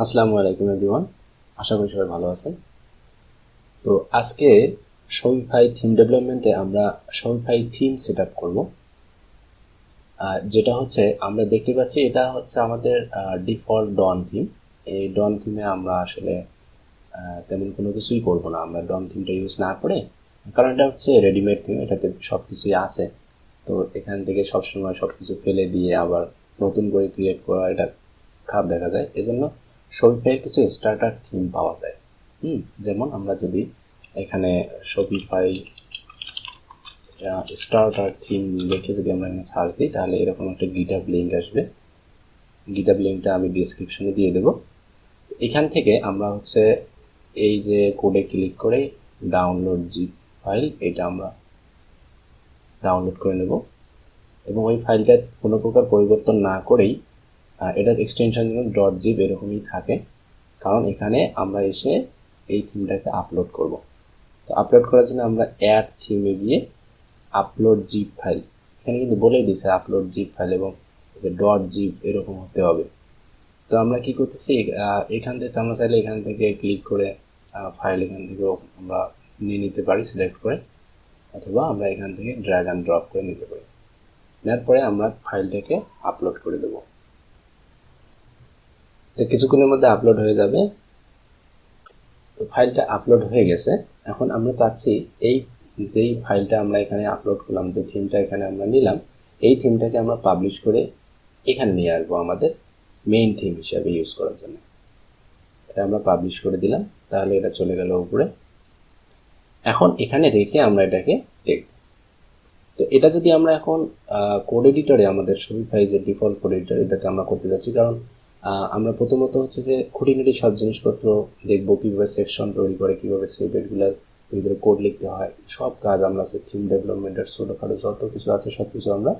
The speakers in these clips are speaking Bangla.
আসসালামু আলাইকুম এভরিওয়ান, আশা করি সবাই ভালো আছেন। তো আজকে শপিফাই থিম ডেভেলপমেন্টে আমরা শপিফাই থিম সেট আপ করবো। যেটা হচ্ছে আমরা দেখতে পাচ্ছি এটা হচ্ছে আমাদের ডিফল্ট ডন থিম। এই ডন থিমে আমরা আসলে তেমন কোনো কিছুই করবো না, আমরা ডন থিমটা ইউজ না করে, কারণ এটা হচ্ছে রেডিমেড থিম, এটাতে সব কিছুই আছে। তো এখান থেকে সবসময় সব কিছু ফেলে দিয়ে আবার নতুন করে ক্রিয়েট করা এটা খারাপ দেখা যায়। এজন্য শপিফাইয়ের কিছু স্টার্টার থিম পাওয়া যায়। যেমন আমরা যদি এখানে শপিফাই স্টার্টার থিম লিখে যদি আমরা এখানে সার্চ দিই, তাহলে এরকম একটা গিটহাব লিঙ্ক আসবে। গিটহাব লিঙ্কটা আমি ডিসক্রিপশনে দিয়ে দেবো। এখান থেকে আমরা হচ্ছে এই যে কোডে ক্লিক করে ডাউনলোড জিপ ফাইল, এটা আমরা ডাউনলোড করে নেব এবং ওই ফাইলটা কোনো প্রকার পরিবর্তন না করেই এটার এক্সটেনশন যেন .zip এরকমই থাকে, কারণ এখানে আমরা এসে এই থিমটাকে আপলোড করব। তো আপলোড করার জন্য আমরা অ্যাড থিমে গিয়ে আপলোড জিপ ফাইল, এখানে কিন্তু বলেই দিছে আপলোড জিপ ফাইল এবং .zip এরকম হতে হবে। তো আমরা কি করতেছি, এখান থেকে আমরা চাইলে এখান থেকে ক্লিক করে ফাইল এখান থেকেও আমরা নিয়ে নিতে পারি সিলেক্ট করে, অথবা আমরা এখান থেকে ড্র্যাগ অ্যান্ড ড্রপ করে নিতে পারি। নেওয়ার পরে আমরা ফাইলটাকে আপলোড করে দেবো। কিছুক্ষণের মধ্যে আপলোড হয়ে যাবে। তো ফাইলটা আপলোড হয়ে গেছে। এখন আমরা চাচ্ছি এই যেই ফাইলটা আমরা এখানে আপলোড করলাম, যে থিমটা এখানে আমরা নিলাম, এই থিমটাকে আমরা পাবলিশ করে এখানে নিয়ে আসবো আমাদের মেইন থিম হিসাবে ইউজ করার জন্য। এটা আমরা পাবলিশ করে দিলাম, তাহলে এটা চলে গেল উপরে। এখন এখানে রেখে আমরা এটাকে দেখব। তো এটা যদি আমরা এখন কোড এডিটরে, আমাদের শপিফাই যে ডিফল্ট কোড এডিটর, এটাতে আমরা করতে যাচ্ছি, কারণ আমরা প্রথমত হচ্ছে যে খুঁটিনাটি সব জিনিসপত্র দেখবো, কীভাবে সেকশন তৈরি করে, কীভাবে স্নিপেটগুলোর ভিতরে কোড লিখতে হয়, সব কাজ আমরা থিম ডেভেলপমেন্টের ছোটোখাটো যত কিছু আছে সব কিছু আমরা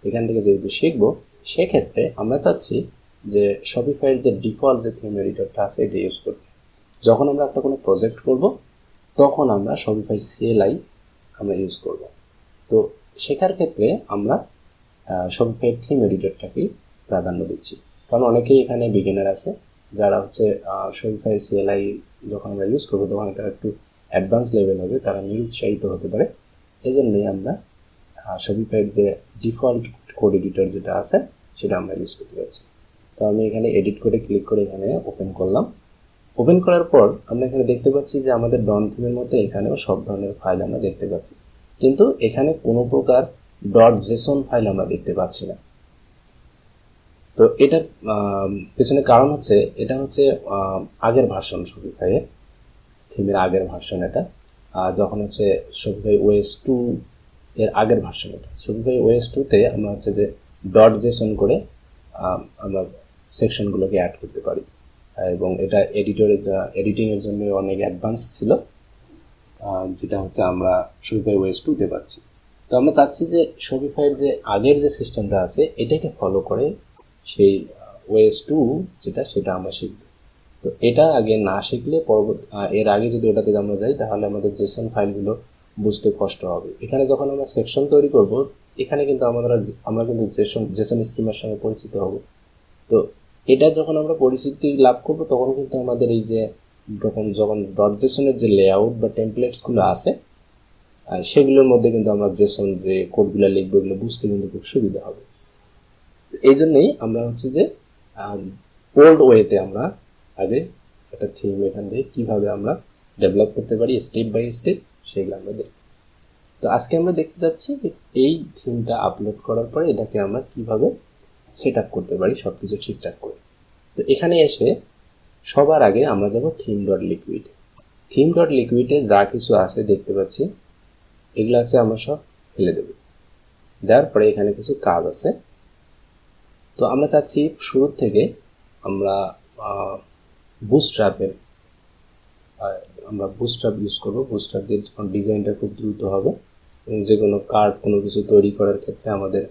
এখান থেকে যেহেতু শিখবো, সেক্ষেত্রে আমরা চাচ্ছি যে শপিফাইয়ের যে ডিফল্ট যে থিম এডিটরটা আছে এটা ইউজ করতে। যখন আমরা একটা কোনো প্রজেক্ট করব, তখন আমরা শপিফাই CLI আমরা ইউজ করব। তো শেখার ক্ষেত্রে আমরা শপিফাই থিম এডিটরটাকেই প্রাধান্য দিচ্ছি, কারণ অনেকেই এখানে বিগিনার আছে যারা হচ্ছে শপিফাই CLI যখন আমরা ইউজ করবো তখন এটা একটু অ্যাডভান্স লেভেল হবে, তারা নিরুৎসাহিত হতে পারে। এজন্যই আমরা শপিফাইয়ের যে ডিফল্ট কোড এডিটর যেটা আছে সেটা আমরা ইউজ করতে যাচ্ছি। তো আমি এখানে এডিট করে ক্লিক করে এখানে ওপেন করলাম। ওপেন করার পর আমরা এখানে দেখতে পাচ্ছি যে আমাদের ডন থিমের মধ্যে এখানেও সব ধরনের ফাইল আমরা দেখতে পাচ্ছি, কিন্তু এখানে কোনো প্রকার .json ফাইল আমরা দেখতে পাচ্ছি না। তো এটার পেছনে কারণ হচ্ছে, এটা হচ্ছে আগের ভার্সন, শপিফাইয়ের থিমের আগের ভার্সন এটা। যখন হচ্ছে শপিফাই OS 2 এর আগের ভার্সন এটা। শপিফাই OS 2-তে আমরা হচ্ছে যে .json করে আমরা সেকশনগুলোকে অ্যাড করতে পারি, এবং এটা এডিটিংয়ের জন্য অনেক অ্যাডভান্স ছিল, যেটা হচ্ছে আমরা শপিফাই OS 2-তে পাচ্ছি। তো আমরা চাচ্ছি যে শপিফাইয়ের যে আগের যে সিস্টেমটা আছে এটাকে ফলো করে সেই OS 2 যেটা, সেটা আমরা শিখব। তো এটা আগে না শিখলে এর আগে যদি ওটাতে আমরা যাই, তাহলে আমাদের জেসন ফাইলগুলো বুঝতে কষ্ট হবে। এখানে যখন আমরা সেকশন তৈরি করব, এখানে কিন্তু আমরা কিন্তু জেসন স্কিমের সঙ্গে পরিচিত হব। তো এটা যখন আমরা পরিচিতি লাভ করব, তখন কিন্তু আমাদের এই যে যখন .json-এর যে লেআউট বা টেমপ্লেটসগুলো আছে সেগুলোর মধ্যে কিন্তু আমরা জেসন যে কোডগুলো লিখবো এগুলো বুঝতে কিন্তু খুব সুবিধা হবে। এই জন্যই আমরা হচ্ছে যে ওল্ড ওয়েতে আমরা আগে একটা থিম এখান থেকে কীভাবে আমরা ডেভেলপ করতে পারি স্টেপ বাই স্টেপ, সেগুলো আমরা দেখব। তো আজকে আমরা দেখতে যাচ্ছি যে এই থিমটা আপলোড করার পরে এটাকে আমরা কীভাবে সেট আপ করতে পারি সব কিছু ঠিকঠাক করে। তো এখানে এসে সবার আগে আমরা যাব theme.liquid। theme.liquid-এ যা কিছু আছে দেখতে পাচ্ছি, এগুলো আছে আমরা সব ফেলে দেব। দেওয়ার পরে এখানে কিছু কাজ আছে। তো আমরা চাচ্ছি শুরুর থেকে আমরা বুটস্ট্র্যাপ ইউজ করব। বুটস্ট্র্যাপ দিয়ে ডিজাইনটা খুব দ্রুত হবে এবং যে কোনো কোনো কিছু তৈরি করার ক্ষেত্রে আমাদের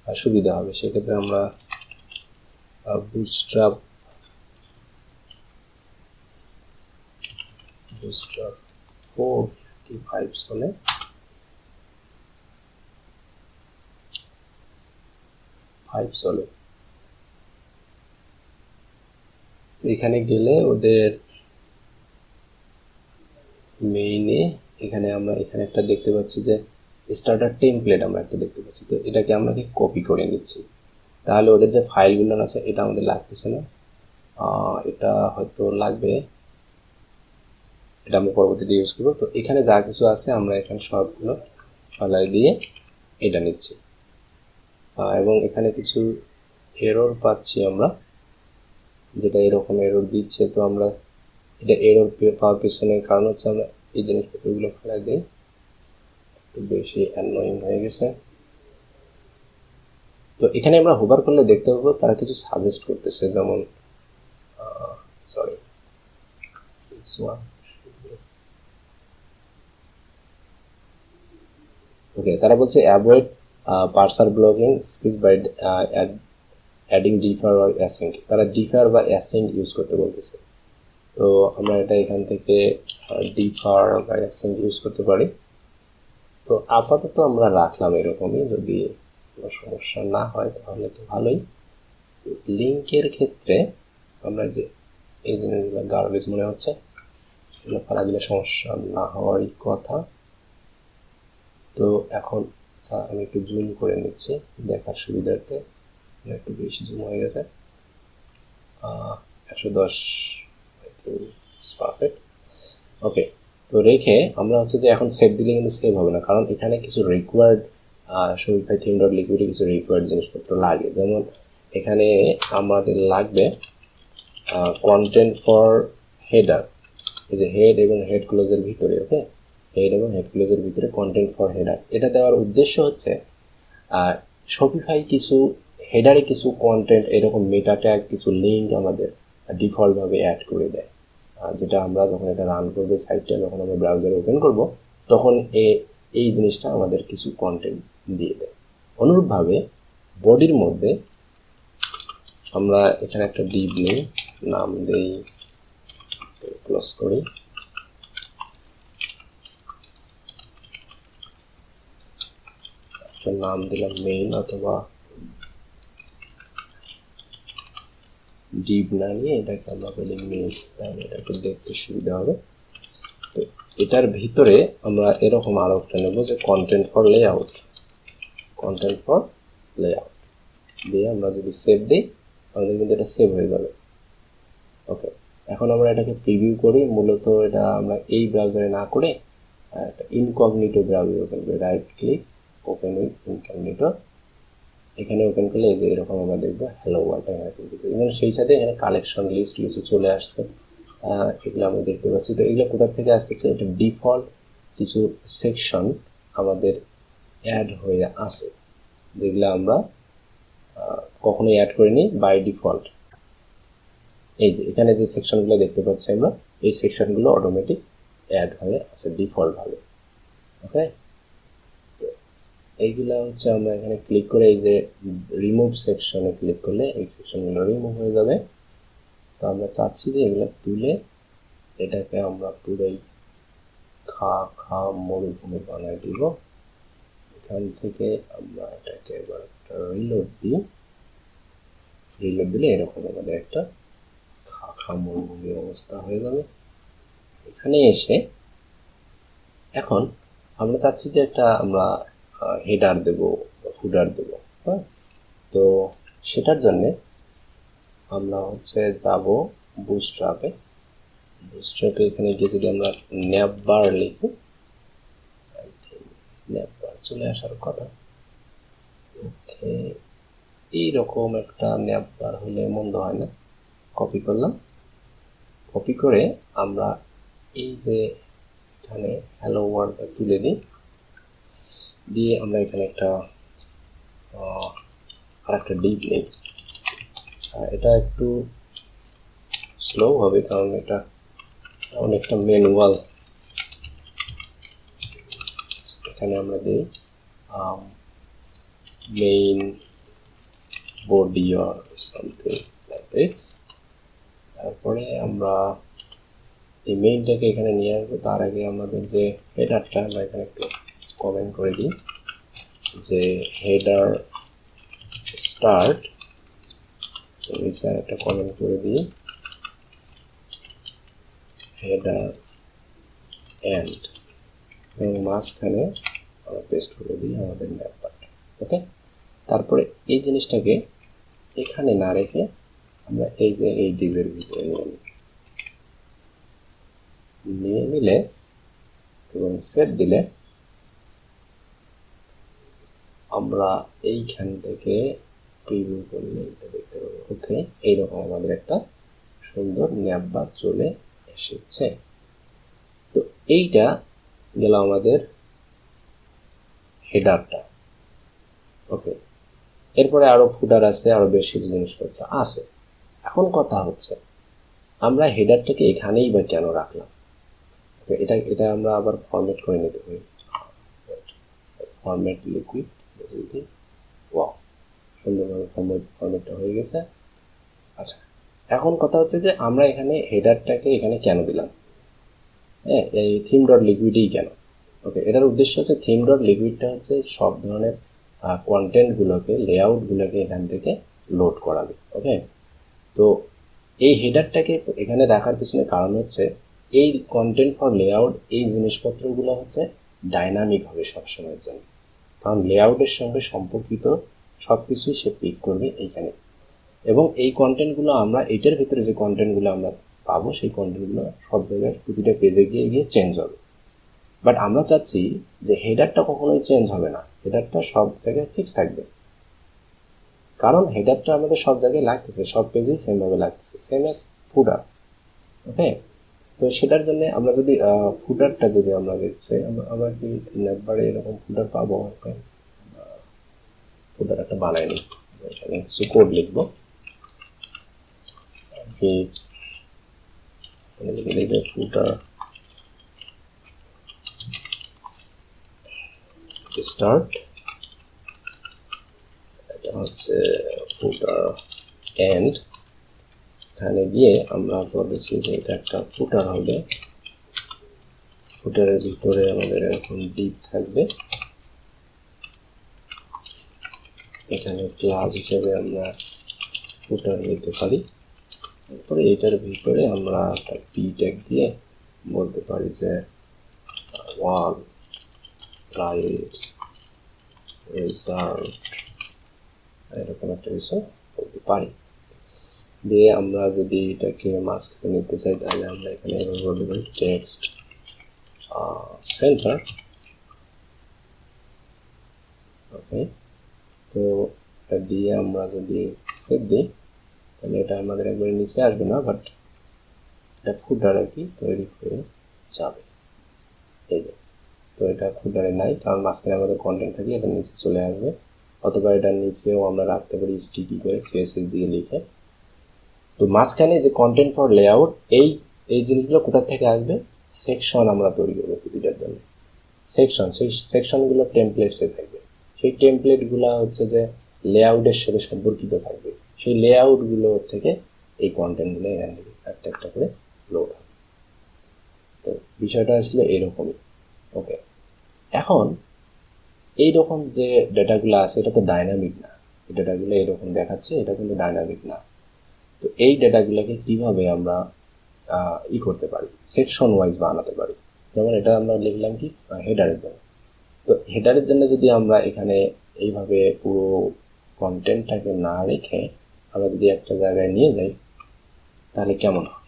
সুবিধা হবে। সেক্ষেত্রে আমরা বুটস্ট্র্যাপ 4 কি 5 চলে, 5 চলে। এখানে গেলে ওদের মেইনে এখানে আমরা এখানে একটা দেখতে পাচ্ছি যে স্টার্টার টেমপ্লেট আমরা একটা দেখতে পাচ্ছি। তো এটাকে আমরা কি কপি করে নিচ্ছি, তাহলে ওদের যে ফাইলগুলো আছে এটা আমাদের লাগতেছে না, এটা হয়তো লাগবে, এটা আমরা পরবর্তীতে ইউজ করবো। তো এখানে যা কিছু আছে আমরা এখানে সবগুলো ফালাই দিয়ে এটা নিচ্ছি, এবং এখানে কিছু এরর পাচ্ছি আমরা, যেটা এরকম এরর দিচ্ছে। তো আমরা এটা এরর পাওয়ার পিছনের কারণ হচ্ছে আমরা এই জিনিসপত্রগুলো ফেলাই দিই, একটু বেশি অ্যানোয়িং হয়ে গেছে। তো এখানে আমরা হোভার করলে দেখতে পাবো তারা কিছু সাজেস্ট করতেছে, যেমন সরি ওকে, তারা বলছে avoid parser blocking script by adding defer or async. তারা ডিফার বা অ্যাসেন্ট ইউজ করতে বলতেছে। তো আমরা এটা এখান থেকে ডিফার বা অ্যাসেন্ট ইউজ করতে পারি। তো আপাতত আমরা রাখলাম এরকমই, যদি কোনো সমস্যা না হয় তাহলে তো ভালোই। লিঙ্কের ক্ষেত্রে আমরা যে এই জিনিসগুলো গার্বেজ মনে হচ্ছে, এগুলো ফেলা দিলে সমস্যা না হওয়ারই কথা। তো এখন আমি একটু জুম করে নিচ্ছি দেখার সুবিধার্থে, একটু বেশি জুম হয়ে গেছে, 110 পারফেক্ট। ওকে, তো রেখে আমরা হচ্ছে যে এখন সেভ দিলে কিন্তু সেভ হবে না, কারণ এখানে কিছু রিকোয়ার্ড শপিফাই থিম ডট লিকুইডে কিছু রিকোয়ার্ড জিনিসপত্র লাগে। যেমন এখানে আমাদের লাগবে কন্টেন্ট ফর হেডার, এই যে হেড এবং হেড ক্লোজের ভিতরে, ওকে, হেড এবং হেড ক্লোজের ভিতরে কন্টেন্ট ফর হেডার। এটা দেওয়ার উদ্দেশ্য হচ্ছে শপিফাই কিছু হেডারে কিছু কন্টেন্ট এরকম মেটা ট্যাগ, কিছু লিঙ্ক আমাদের ডিফল্টভাবে অ্যাড করে দেয়, যেটা আমরা যখন এটা রান করবো সাইটটা, যখন আমরা ব্রাউজারে ওপেন করব তখন এই জিনিসটা আমাদের কিছু কন্টেন্ট দিয়ে দেয়। অনুরূপভাবে বডির মধ্যে আমরা এখানে একটা ডিভ নেই, নাম দেই, ক্লোজ করি, একটা নাম দিলাম মেইন, অথবা ডিভ না নিয়ে এটাকে আমরা বলি মেইন, তাহলে এটাকে দেখতে সুবিধা হবে। তো এটার ভিতরে আমরা এরকম আরো একটা নেব যে content for layout, content for layout দিয়ে আমরা যদি সেভ দিই আমাদের কিন্তু এটা সেভ হয়ে যাবে। ওকে, এখন আমরা এটাকে প্রিভিউ করি। মূলত এটা আমরা এই ব্রাউজারে না করে একটা ইনকগনিটো ব্রাউজার ওপেন করি, right click, open with incognito, এখানে ওপেন করলে এই যে এরকম আমরা দেখবো হ্যালো ওয়ার্ল্ডটা এখানে কিন্তু, এবং সেই সাথে এখানে কালেকশন লিস্ট কিছু চলে আসছে, এগুলো আমরা দেখতে পাচ্ছি। তো এগুলো কোথা থেকে আসতেছে, এটা ডিফল্ট কিছু সেকশন আমাদের অ্যাড হয়ে আসে, যেগুলো আমরা কখনোই অ্যাড করিনি বাই ডিফল্ট। এই যে এখানে যে সেকশনগুলো দেখতে পাচ্ছি আমরা, এই সেকশনগুলো অটোমেটিক অ্যাড হয়ে আসে ডিফল্টভাবে। ওকে, তো এইগুলা হচ্ছে আমরা এখানে ক্লিক করে এই যে রিমুভ সেকশনে ক্লিক করলে এই সেকশনগুলো রিমুভ হয়ে যাবে। তো আমরা চাচ্ছি যে এগুলো তুলে এটাকে আমরা পুরোই খা মরুভূমি বানাই দিব। এখান থেকে আমরা এটাকে এবার একটা রিলোড দিই, রিলোড দিলে এরকম আমাদের একটা খা মরুভূমির অবস্থা হয়ে যাবে। এখানে এসে এখন আমরা চাচ্ছি যে একটা আমরা হেডার দেব, ফুডার দেব, হ্যাঁ। তো সেটার জন্য আমরা হচ্ছে যাব বুটস্ট্র্যাপে, বুটস্ট্র্যাপে এখানে গিয়ে যদি আমরা ন্যাপবার লিখি, ন্যাপবার চলে আসার কথা। ওকে, এইরকম একটা ন্যাপবার হলে মন্দ হয় না। কপি করলাম, কপি করে আমরা এই যে এখানে হ্যালো ওয়ার্ল্ডটা তুলে দিই, দিয়ে আমরা এখানে একটা আর একটা ডিপ নেই। এটা একটু স্লো হবে কারণ এটা অনেকটা ম্যানুয়াল। এখানে আমরা দিই main body or something like this. তারপরে আমরা এই মেইনটাকে এখানে নিয়ে আসবো। তার আগে আমাদের যে হেডারটা আমরা এখানে একটু কমেন্ট করে দিই যে হেডার স্টার্ট, নিচে একটা কমেন্ট করে দিই হেডার এন্ড এবং মাঝখানে আমরা পেস্ট করে দিই আমাদের ম্যাপ পার্ট। ওকে, তারপরে এই জিনিসটাকে এখানে না রেখে আমরা এই যে এই ডিভের ভিতরে নিয়ে নিলে এবং সেভ দিলে আমরা এইখান থেকে প্রিভিউ করলে এটা দেখতে পাবো। ওকে, এইরকম আমাদের একটা সুন্দর ম্যাপ বার চলে এসেছে। তো এইটা গেল আমাদের হেডারটা। ওকে, এরপরে আরো ফুটার আছে, আরো বেশি জিনিসপত্র আছে। এখন কথা হচ্ছে আমরা হেডারটাকে এখানেই বা কেন রাখলাম? এটা আমরা আবার ফরম্যাট করে নিতে পারি। ফরম্যাট লিকুইড, ওয়াও, সুন্দরভাবে ফরম্যাটটা হয়ে গেছে। আচ্ছা, এখন কথা হচ্ছে যে আমরা এখানে হেডারটাকে এখানে কেন দিলাম? হ্যাঁ, এই থিম ডট লিকুইডই কেন? ওকে, এটার উদ্দেশ্য হচ্ছে থিম ডট লিকুইডটা হচ্ছে সব ধরনের কন্টেন্টগুলোকে, লেআউটগুলোকে এখান থেকে লোড করাবে। ওকে, তো এই হেডারটাকে এখানে রাখার পিছনে কারণ হচ্ছে এই কন্টেন্ট ফর লেআউট, এই জিনিসপত্রগুলো হচ্ছে ডাইনামিক হবে সবসময়ের জন্য, কারণ লেআউটের সঙ্গে সম্পর্কিত সব কিছুই সে পিক করবে এইখানে। এবং এই কন্টেন্টগুলো আমরা এটার ভিতরে যে কন্টেন্টগুলো আমরা পাবো সেই কন্টেন্টগুলো সব জায়গায় প্রতিটা পেজে গিয়ে গিয়ে চেঞ্জ হবে। বাট আমরা চাচ্ছি যে হেডারটা কখনোই চেঞ্জ হবে না, হেডারটা সব জায়গায় ফিক্স থাকবে, কারণ হেডারটা আমাদের সব জায়গায় লাগতেছে, সব পেজেই সেমভাবে লাগতেছে, সেম অ্যাজ ফুটার। ওকে, তো সেটার জন্য আমরা যদি ফুটারটা যদি আমরা দেখছি, আমরা কি নেটবারে এরকম ফুটার পাবো? ফুটার একটা বানাই নিই, এখানে কিছু কোড লিখবো। লিখে দিই যে ফুটার স্টার্ট, এটা হচ্ছে ফুটার এন্ড। এখানে গিয়ে আমরা বলেছি যে এটা একটা ফুটার হবে, ফুটারের ভিতরে আমাদের এরকম ডিপ থাকবে, এখানে ক্লাস হিসেবে আমরা ফুটার নিতে পারি। তারপরে এটার ভিতরে আমরা একটা পি ট্যাগ দিয়ে বলতে পারি যে ওয়াল রাইটস রিজার্ভ, এরকম একটা কিছু বলতে পারি। দিয়ে আমরা যদি এটাকে মাঝখানে নিতে চাই তাহলে আমরা এখানে বলতে পারি টেক্সট সেন্টার। ওকে, তো এটা দিয়ে আমরা যদি সেভ দিই তাহলে এটা আমাদের একবারে নিচে আসবে না, বাট এটা ফুটার আর কি তৈরি হয়ে যাবে। এই যে, তো এটা ফুটারে নাই, কারণ মাঝখানে আমাদের কন্টেন্ট থাকলে এটা নিচে চলে আসবে, অথবা এটার নিচেও আমরা রাখতে পারি স্টিকি করে সিএসএস দিয়ে লিখে। তো মাঝখানে যে কন্টেন্ট ফর লেআউট, এই জিনিসগুলো কোথা থেকে আসবে? সেকশন আমরা তৈরি করবো প্রতিটার জন্য সেকশন, সেই সেকশনগুলো টেমপ্লেটসে থাকবে, সেই টেমপ্লেটগুলো হচ্ছে যে লেআউটের সাথে সম্পর্কিত থাকবে, সেই লেআউটগুলো থেকে এই কন্টেন্টগুলো এখান থেকে একটা একটা করে লোড হবে। তো বিষয়টা ছিল এইরকমই। ওকে, এখন এইরকম যে ডেটাগুলো আছে এটা তো ডাইনামিক না, এই ডেটাগুলো এরকম দেখাচ্ছে, এটা কিন্তু ডাইনামিক না। তো এই ডেটাগুলোকে কিভাবে আমরা করতে পারি, সেকশন ওয়াইজ বানাতে পারি। যেমন এটা আমরা লিখলাম কি হেডারের জন্য, তো হেডারের জন্য যদি আমরা এখানে এইভাবে পুরো কন্টেন্টটাকে না রেখে আমরা যদি একটা জায়গায় নিয়ে যাই তাহলে কেমন হয়?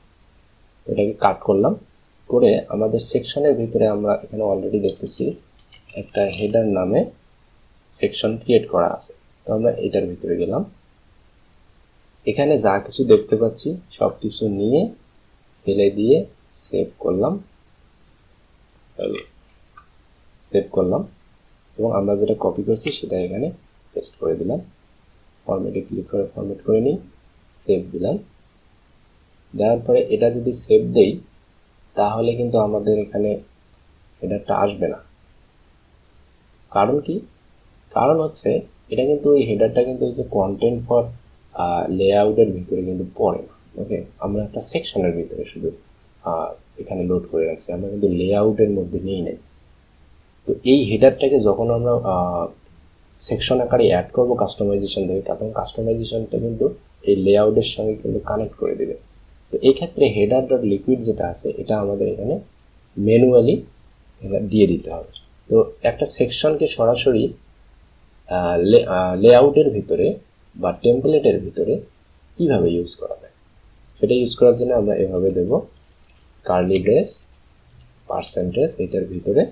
তো এটাকে কাট করলাম, করে আমাদের সেকশনের ভিতরে আমরা এখানে অলরেডি দেখতেছি একটা হেডার নামে সেকশন ক্রিয়েট করা আছে। তো আমরা এটার ভিতরে গেলাম, এখানে যা কিছু দেখতে পাচ্ছি সব কিছু নিয়ে ফেলে দিয়ে সেভ করলাম এবং আমরা যেটা কপি করছি সেটা এখানে পেস্ট করে দিলাম। ফরম্যাটে ক্লিক করে ফরম্যাট করে নিই, সেভ দিলাম। দেওয়ার পরে এটা যদি সেভ দেই তাহলে কিন্তু আমাদের এখানে হেডারটা আসবে না। কারণ কি? কারণ হচ্ছে এটা কিন্তু এই হেডারটা কিন্তু এই যে কন্টেন্ট ফর লেআউটের ভিতরে কিন্তু পড়ে না। ওকে, আমরা একটা সেকশনের ভিতরে শুধু এখানে লোড করে রাখছি, আমরা কিন্তু লেআউটের মধ্যে নিয়ে নেই। তো এই হেডারটাকে যখন আমরা সেকশন আকারে অ্যাড করবো কাস্টমাইজেশন থেকে, তখন কাস্টমাইজেশনটা কিন্তু এই লেআউটের সঙ্গে কিন্তু কানেক্ট করে দেবে তো এই ক্ষেত্রে হেডার ডট লিকুইড যেটা আছে এটা আমাদের এখানে ম্যানুয়ালি দিয়ে দিতে হবে। তো একটা সেকশনকে সরাসরি লেআউটের ভিতরে বা টেমপ্লেটের ভিতরে কিভাবে ইউজ করা যায় সেটা ইউজ করার জন্য আমরা এভাবে দেব কার্লি ব্রেস পার্সেন্টেজ, এটার ভিতরে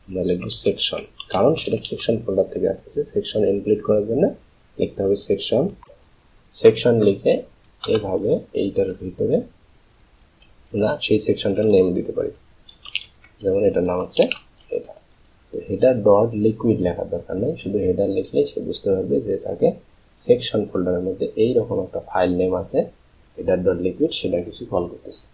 আমরা লিখব সেকশন, কারণ সেটা সেকশন ফোল্ডার থেকে আসতেছে। সেকশন ইনক্লুড করার জন্য লিখতে হবে সেকশন লিখে এভাবে এইটার ভিতরে আমরা সেই সেকশনটার নেম দিতে পারি, যেমন এটার নাম হচ্ছে হেডার। তো হেডার ডট লিকুইড লেখার দরকার নেই, শুধু হেডার লিখলেই সে বুঝতে পারবে যে তাকে সেকশন ফোল্ডারের মধ্যে এইরকম একটা ফাইল নেম আছে হেডার ডট লিকুইড, সেটা কিছু কল করতেছে।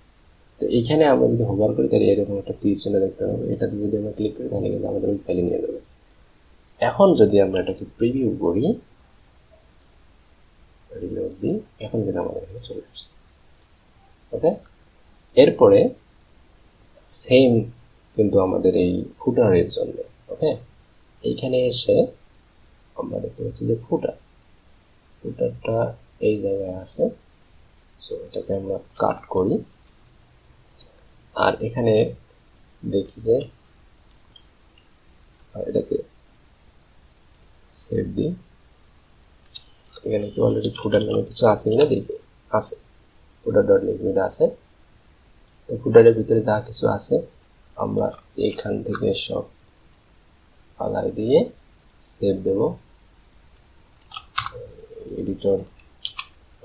তো এইখানে আমরা যদি হোভার করি তাহলে এরকম একটা তীর চিহ্ন দেখতে পাবো, এটাতে যদি আমরা ক্লিক করি তাহলে কিন্তু আমাদের ওই ফাইলে নিয়ে যাবে। এখন যদি আমরা এটাকে প্রিভিউ করি, রিলোড দিই, এখন কিন্তু আমাদের এখানে চলে আসছে। ওকে, এরপরে সেম কিন্তু আমাদের এই ফুটারের জন্য। ওকে, এইখানে এসে আমরা দেখতে পাচ্ছি যে ফুটারটা এই জায়গায় আছে। সো এটাকে আমরা কাট করি, আর এখানে দেখি যে এটাকে সেভ দিই। এখানে কি অলরেডি ফুটার নামে কিছু আছে কিনা দেখি, আছে, ফুটার ডট লিকুইড আছে। তো ফুটারের ভিতরে যা কিছু আছে আমরা এইখান থেকে সব পালাই দিয়ে সেভ দেব। এডিটর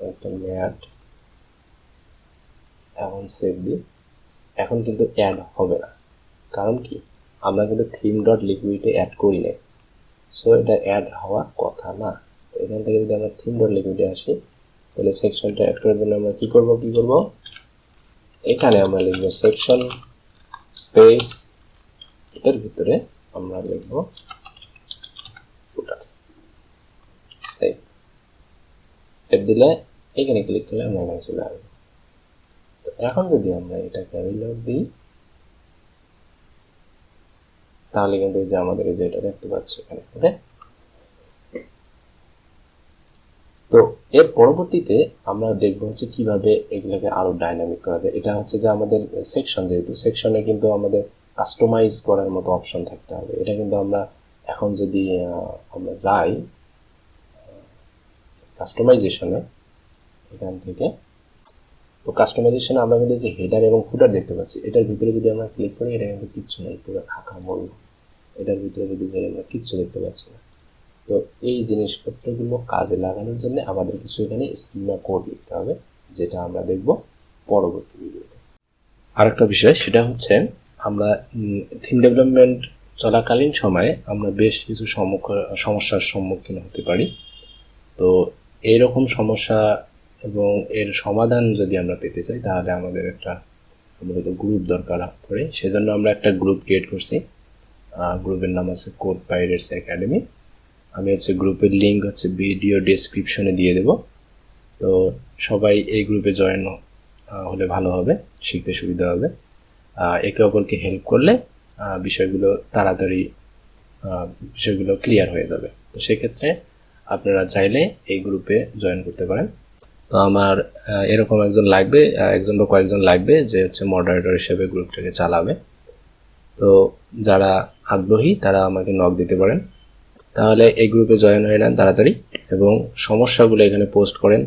একটা ম্যাট, এখন সেভ দিই। এখন কিন্তু অ্যাড হবে না, কারণ কি আমরা কিন্তু থিম ডট লিকুইডে অ্যাড করি নাই, সো এটা অ্যাড হওয়ার কথা না। তো এখান থেকে যদি আমরা থিম ডট লিকুইডে আসি তাহলে সেকশনটা অ্যাড করার জন্য আমরা কি করব, এখানে আমরা লিখব সেকশন স্পেস, এটার ভিতরে আমরা লিখব ফুটার। সেভ দিলে এখানে ক্লিক করলে আমরা এখানে চলে আসবো। তো এখন যদি আমরা এটাকে রিলোড দিই তাহলে কিন্তু এই যে আমাদের এই যে এটা দেখতে পাচ্ছি এখানে। ওকে, তো এর পরবর্তীতে আমরা দেখবো হচ্ছে কিভাবে এগুলোকে আরো ডাইনামিক করা যায়। এটা হচ্ছে যে আমাদের সেকশন, যেহেতু সেকশনে কিন্তু আমাদের কাস্টমাইজ করার মতো অপশন থাকতে হবে। এটা কিন্তু আমরা এখন যদি আমরা যাই কাস্টমাইজেশনে, এখান থেকে, তো কাস্টমাইজেশনে আমরা কিন্তু যে হেডার এবং ফুটার দেখতে পাচ্ছি, এটার ভিতরে যদি আমরা ক্লিক করি এটা কিন্তু কিচ্ছু নেই, পুরো ফাঁকা মরু। এটার ভিতরে যদি যাই আমরা কিচ্ছু দেখতে পাচ্ছি না। তো এই জিনিসপত্রগুলো কাজে লাগানোর জন্য আমাদের কিছু এখানে স্কিমা কোড লিখতে হবে, যেটা আমরা দেখব পরবর্তী ভিডিওতে। আরেকটা বিষয় সেটা হচ্ছে আমরা থিম ডেভেলপমেন্ট চলাকালীন সময়ে আমরা বেশ কিছু সমস্যার সম্মুখীন হতে পারি। তো এইরকম সমস্যা এবং এর সমাধান যদি আমরা পেতে চাই তাহলে আমাদের একটা মূলত গ্রুপ দরকার পড়ে। সেজন্য আমরা একটা গ্রুপ ক্রিয়েট করছি, গ্রুপের নাম আছে কোড পাইরেটস একাডেমি। আমি হচ্ছে গ্রুপের লিঙ্ক হচ্ছে ভিডিও ডেসক্রিপশনে দিয়ে দেব। তো সবাই এই গ্রুপে জয়েন হলে ভালো হবে, শিখতে সুবিধা হবে। একে অপরকে হেল্প করলে বিষয়গুলো তাড়াতাড়ি ক্লিয়ার হয়ে যাবে। তো সেক্ষেত্রে আপনারা চাইলে এই গ্রুপে জয়েন করতে পারেন। তো আমার এরকম একজন বা কয়েকজন লাগবে যে হচ্ছে মডারেটর হিসেবে গ্রুপটাকে চালাবে। তো যারা আগ্রহী তারা আমাকে নক দিতে পারেন, তাহলে এই গ্রুপে জয়েন হয়ে নেন তাড়াতাড়ি এবং সমস্যাগুলো এখানে পোস্ট করেন,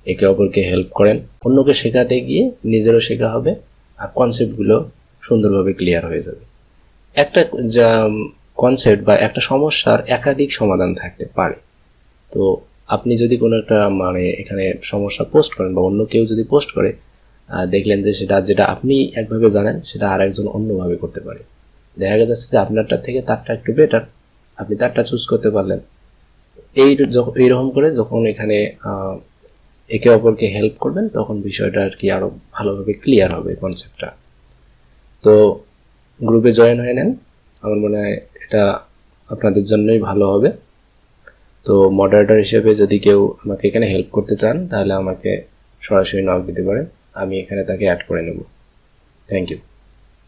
একে অপরকে হেল্প করেন। অন্যকে শেখাতে গিয়ে নিজেরও শেখা হবে আর কনসেপ্টগুলো সুন্দরভাবে ক্লিয়ার হয়ে যাবে। একটা কনসেপ্ট বা একটা সমস্যার একাধিক সমাধান থাকতে পারে। তো আপনি যদি কোনো একটা এখানে সমস্যা পোস্ট করেন বা অন্য কেউ যদি পোস্ট করে, দেখলেন যে যেটা আপনি একভাবে জানেন সেটা আর একজন অন্যভাবে করতে পারে, দেখা যাচ্ছে যে আপনারটা থেকে তারটা একটু বেটার, আপনি তারটা চুজ করতে পারলেন। এইরকম করে যখন এখানে একে অপরকে হেল্প করবেন তখন বিষয়টা আর কি আরো ভালোভাবে ক্লিয়ার হবে কনসেপ্টটা। তো গ্রুপে জয়েন হয়ে নেন, আমার মনে হয় এটা আপনাদের জন্যই ভালো হবে। তো মডারেটর হিসেবে যদি কেউ আমাকে এখানে হেল্প করতে চান তাহলে আমাকে সরাসরি নক দিতে পারেন, আমি এখানে তাকে অ্যাড করে নেব। Thank you.